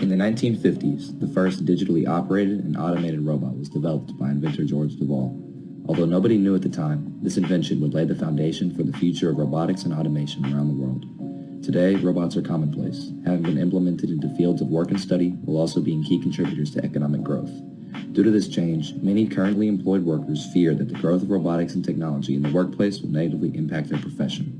In the 1950s, the first digitally operated and automated robot was developed by inventor George Devol. Although nobody knew at the time, this invention would lay the foundation for the future of robotics and automation around the world. Today, robots are commonplace, having been implemented into fields of work and study while also being key contributors to economic growth. Due to this change, many currently employed workers fear that the growth of robotics and technology in the workplace will negatively impact their profession.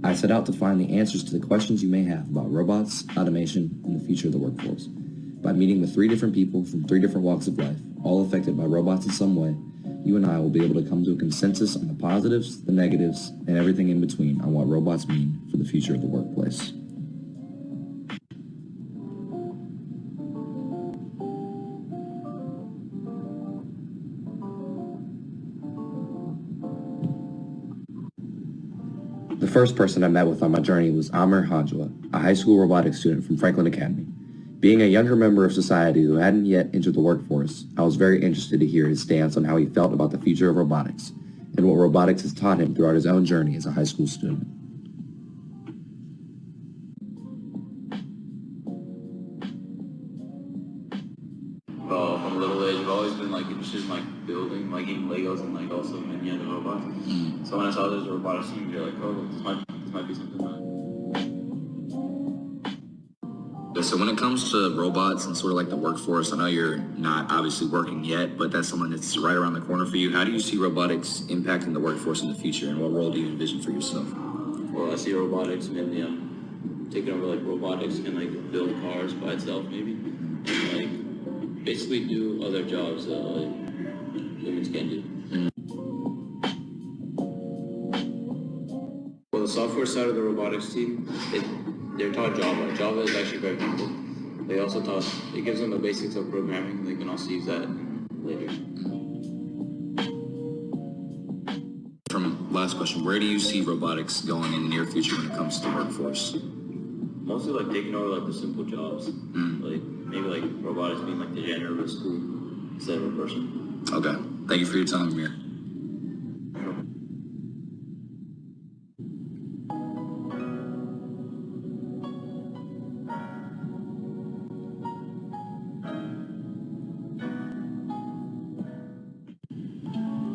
I set out to find the answers to the questions you may have about robots, automation, and the future of the workforce. By meeting with 3 different people from 3 different walks of life, all affected by robots in some way, you and I will be able to come to a consensus on the positives, the negatives, and everything in between on what robots mean for the future of the workplace. The first person I met with on my journey was Amr Hajwa, a high school robotics student from Franklin Academy. Being a younger member of society who hadn't yet entered the workforce, I was very interested to hear his stance on how he felt about the future of robotics and what robotics has taught him throughout his own journey as a high school student. From a little age, I've always been interested in building, eating Legos and also many other robots. So when I saw there's a robotics team, you're like, oh, this might be something that. So when it comes to robots and sort of the workforce, I know you're not obviously working yet, but that's something that's right around the corner for you. How do you see robotics impacting the workforce in the future, and what role do you envision for yourself? Well, I see robotics mainly taking over robotics can build cars by itself maybe, and basically do other jobs that humans can't do. Well, the software side of the robotics team, they're taught Java. Java is actually very simple. They also it gives them the basics of programming. They can also use that later. Last question, where do you see robotics going in the near future when it comes to the workforce? Mostly taking over the simple jobs. Maybe robotics being the janitor of a school instead of a person. Okay. Thank you for your time, Amir.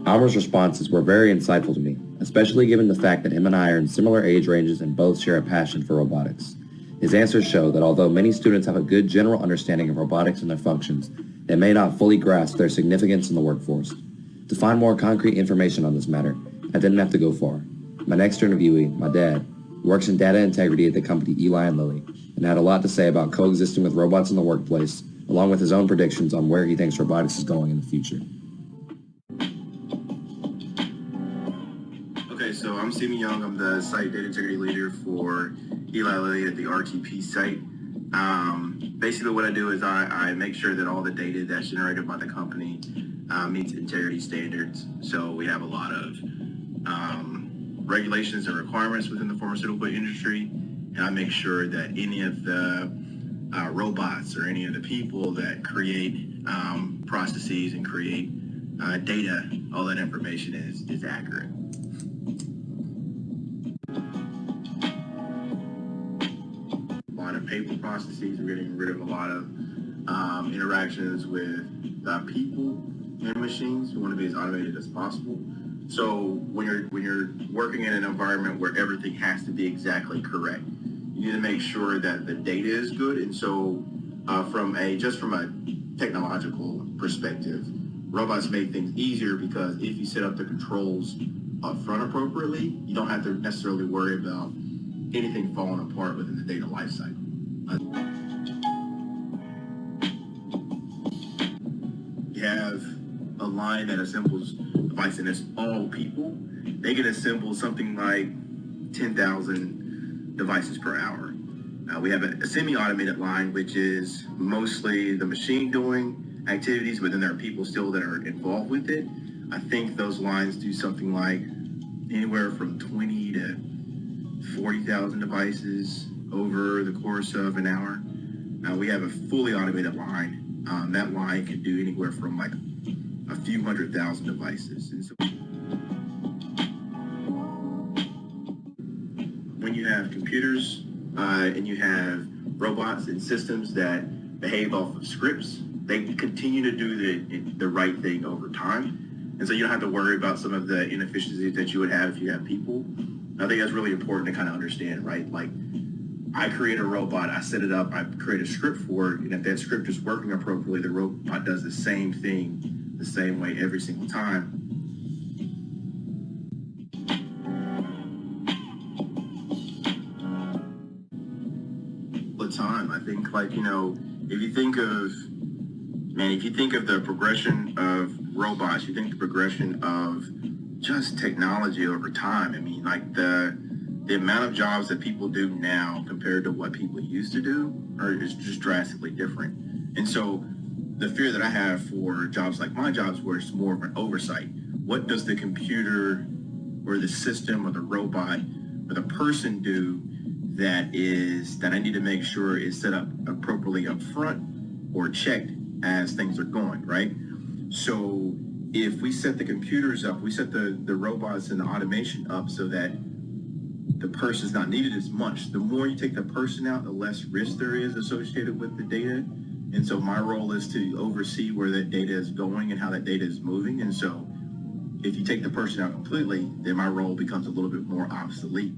Amr's responses were very insightful to me, especially given the fact that him and I are in similar age ranges and both share a passion for robotics. His answers show that although many students have a good general understanding of robotics and their functions, they may not fully grasp their significance in the workforce. To find more concrete information on this matter, I didn't have to go far. My next interviewee, my dad, works in data integrity at the company Eli & Lilly, and had a lot to say about coexisting with robots in the workplace, along with his own predictions on where he thinks robotics is going in the future. Okay, so I'm Julian Young. I'm the site data integrity leader for Eli Lilly at the RTP site. Basically what I do is I make sure that all the data that's generated by the company meets integrity standards. So we have a lot of regulations and requirements within the pharmaceutical industry, and I make sure that any of the robots or any of the people that create processes and create data, all that information is accurate. A lot of paper processes, we're getting rid of a lot of interactions with people and machines. We want to be as automated as possible. So when you're working in an environment where everything has to be exactly correct, you need to make sure that the data is good. And so from a technological perspective, robots make things easier because if you set up the controls up front appropriately, you don't have to necessarily worry about anything falling apart within the data lifecycle. You have a line that assembles devices, and it's all people. They can assemble something like 10,000 devices per hour. We have a semi-automated line, which is mostly the machine doing activities, but then there are people still that are involved with it. I think those lines do something like anywhere from 20 to 40,000 devices over the course of an hour. We have a fully automated line. That line can do anywhere from a few 100,000 devices. And so when you have computers and you have robots and systems that behave off of scripts, they continue to do the right thing over time. And so you don't have to worry about some of the inefficiencies that you would have if you have people. I think that's really important to kind of understand, right? Like, I create a robot, I set it up, I create a script for it, and if that script is working appropriately, the robot does the same thing the same way every single time. All the time, I think, like, you know, if you think of the progression of robots, you think the progression of just technology over time. I mean, like the amount of jobs that people do now compared to what people used to do is just drastically different. And so the fear that I have for jobs like my jobs, where it's more of an oversight, what does the computer or the system or the robot or the person do that I need to make sure is set up appropriately up front or checked as things are going, right? So if we set the computers up, we set the robots and the automation up so that the person's not needed as much. The more you take the person out, the less risk there is associated with the data. And so my role is to oversee where that data is going and how that data is moving. And so if you take the person out completely, then my role becomes a little bit more obsolete.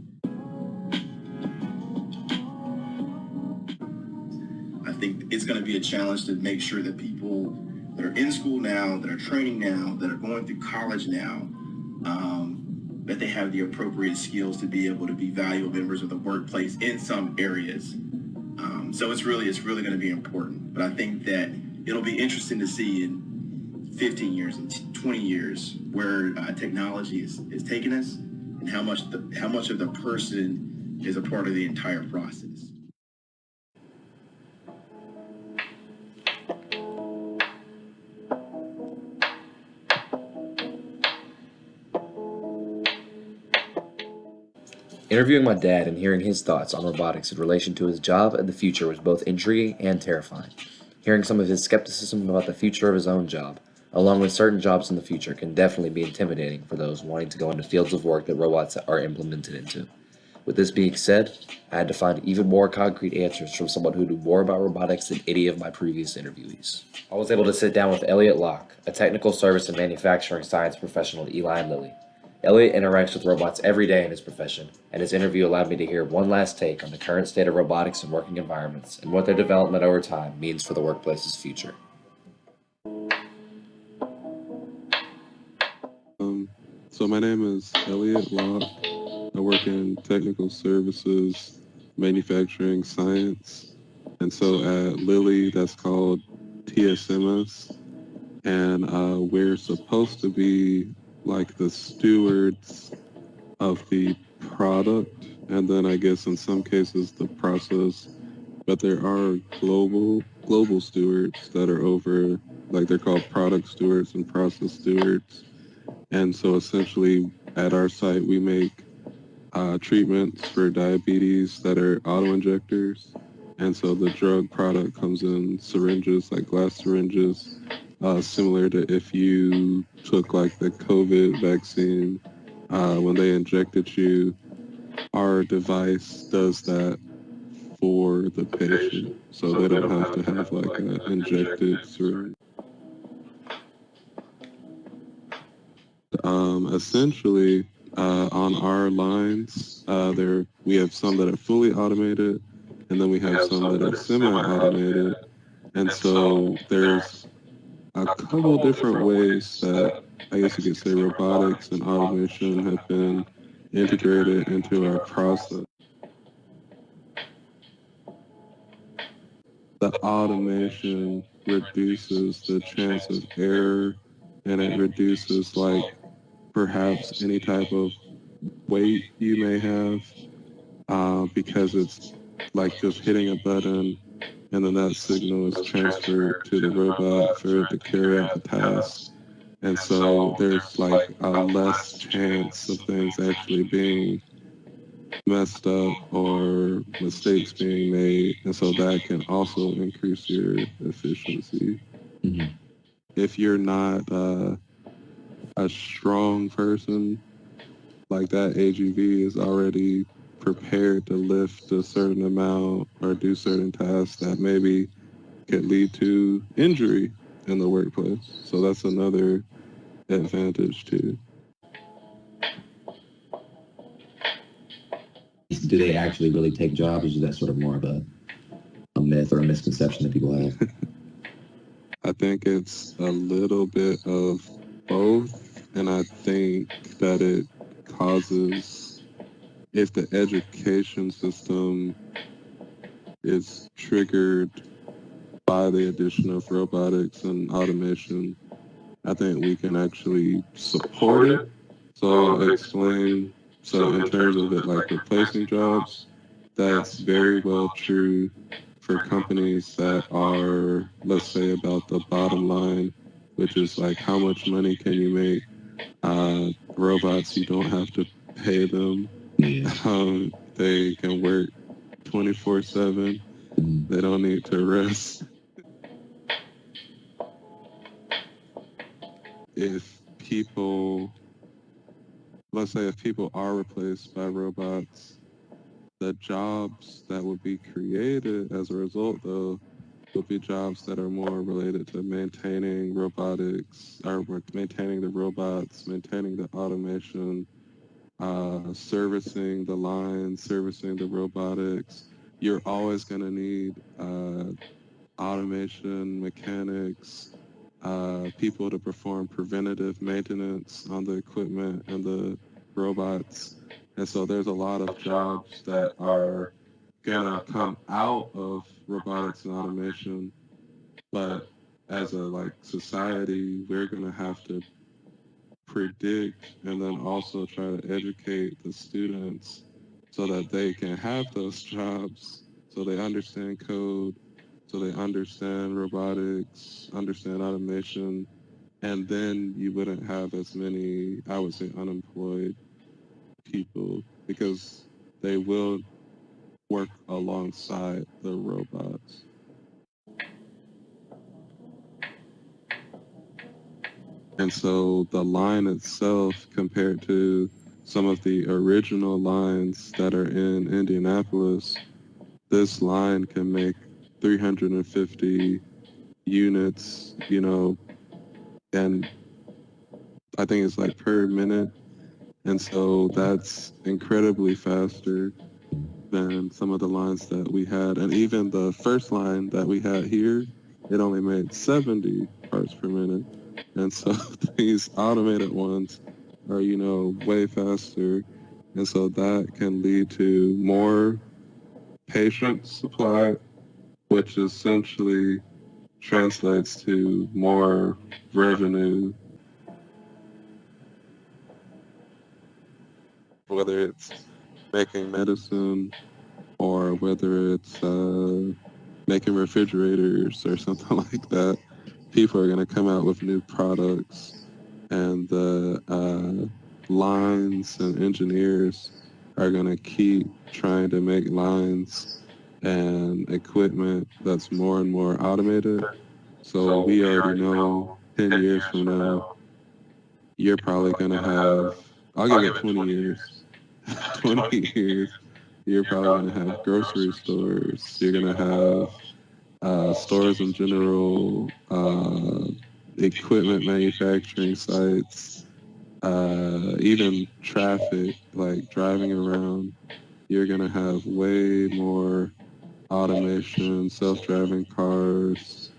I think it's going to be a challenge to make sure that people that are in school now, that are training now, that are going through college now, that they have the appropriate skills to be able to be valuable members of the workplace in some areas. So it's really going to be important. But I think that it'll be interesting to see in 15 years and 20 years where technology is taking us and how much of the person is a part of the entire process. Interviewing my dad and hearing his thoughts on robotics in relation to his job and the future was both intriguing and terrifying. Hearing some of his skepticism about the future of his own job, along with certain jobs in the future, can definitely be intimidating for those wanting to go into fields of work that robots are implemented into. With this being said, I had to find even more concrete answers from someone who knew more about robotics than any of my previous interviewees. I was able to sit down with Elliot Locke, a technical service and manufacturing science professional at Eli and Lilly. Elliot interacts with robots every day in his profession, and his interview allowed me to hear one last take on the current state of robotics and working environments and what their development over time means for the workplace's future. So my name is Elliot Locke. I work in technical services, manufacturing science, and so at Lilly that's called TSMS, and we're supposed to be like the stewards of the product, and then I guess in some cases the process, but there are global stewards that are over, like they're called product stewards and process stewards. And so essentially at our site we make treatments for diabetes that are auto-injectors, and so the drug product comes in syringes, like glass syringes, similar to if you took like the COVID vaccine, when they injected you, our device does that for the patient, so they don't have to have like an injected syringe. Essentially, on our lines, we have some that are fully automated, and then we have some that are semi-automated, and so there's a couple different ways that I guess you could say robotics and automation have been integrated into our process. The automation reduces the chance of error, and it reduces like perhaps any type of weight you may have, because it's like just hitting a button and then that signal is transferred to the robot for it to carry out the task. And so there's like a less chance of things actually being messed up or mistakes being made. And so that can also increase your efficiency. Mm-hmm. If you're not a strong person, like that AGV is already prepared to lift a certain amount or do certain tasks that maybe could lead to injury in the workplace. So that's another advantage too. Do they actually really take jobs, or is that sort of more of a myth or a misconception that people have? I think it's a little bit of both, and I think that it causes, if the education system is triggered by the addition of robotics and automation, I think we can actually support it. So I'll explain. So in terms of it like replacing jobs, that's very well true for companies that are, let's say, about the bottom line, which is like how much money can you make? Robots, you don't have to pay them. They can work 24/7. They don't need to rest. If people, let's say if people are replaced by robots, the jobs that would be created as a result, though, would be jobs that are more related to maintaining robotics, or maintaining the robots, maintaining the automation, servicing the lines, servicing the robotics. You're always going to need automation, mechanics, people to perform preventative maintenance on the equipment and the robots. And so there's a lot of jobs that are gonna come out of robotics and automation, but as a like society, we're gonna have to predict and then also try to educate the students so that they can have those jobs, so they understand code, so they understand robotics, understand automation, and then you wouldn't have as many, I would say, unemployed people, because they will work alongside the robots. And so the line itself, compared to some of the original lines that are in Indianapolis, this line can make 350 units, and I think it's like per minute. And so that's incredibly faster than some of the lines that we had. And even the first line that we had here, it only made 70 parts per minute. And so these automated ones are, way faster. And so that can lead to more patient supply, which essentially translates to more revenue, whether it's making medicine or whether it's making refrigerators or something like that. People are going to come out with new products, and the lines and engineers are going to keep trying to make lines and equipment that's more and more automated. So we already know 10 years from now, you're probably going to have, I'll give it 20 years. 20 years, you're probably going to have grocery stores. You're going to have stores in general, equipment manufacturing sites, even traffic, like driving around. You're going to have way more automation, self-driving cars,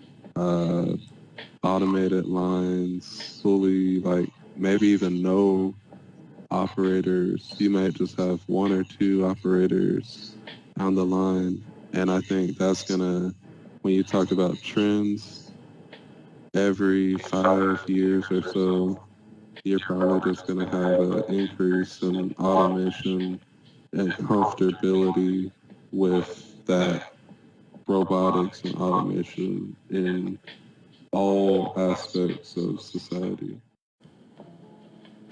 automated lines, fully, like maybe even no operators. You might just have one or two operators on the line. And I think that's gonna, when you talk about trends, every 5 years or so, you're probably just gonna have an increase in automation and comfortability with that robotics and automation in all aspects of society.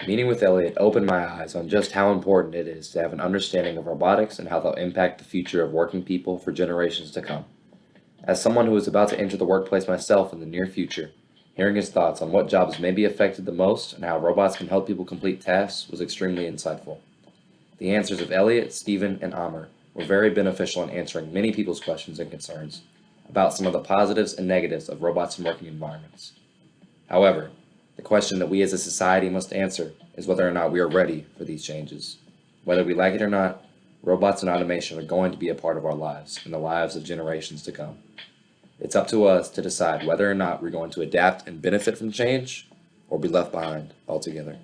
Meeting with Elliot opened my eyes on just how important it is to have an understanding of robotics and how they'll impact the future of working people for generations to come. As someone who is about to enter the workplace myself in the near future, hearing his thoughts on what jobs may be affected the most and how robots can help people complete tasks was extremely insightful. The answers of Elliot, Stephen, and Amr were very beneficial in answering many people's questions and concerns. about some of the positives and negatives of robots in working environments. However, the question that we as a society must answer is whether or not we are ready for these changes. Whether we like it or not, robots and automation are going to be a part of our lives and the lives of generations to come. It's up to us to decide whether or not we're going to adapt and benefit from change or be left behind altogether.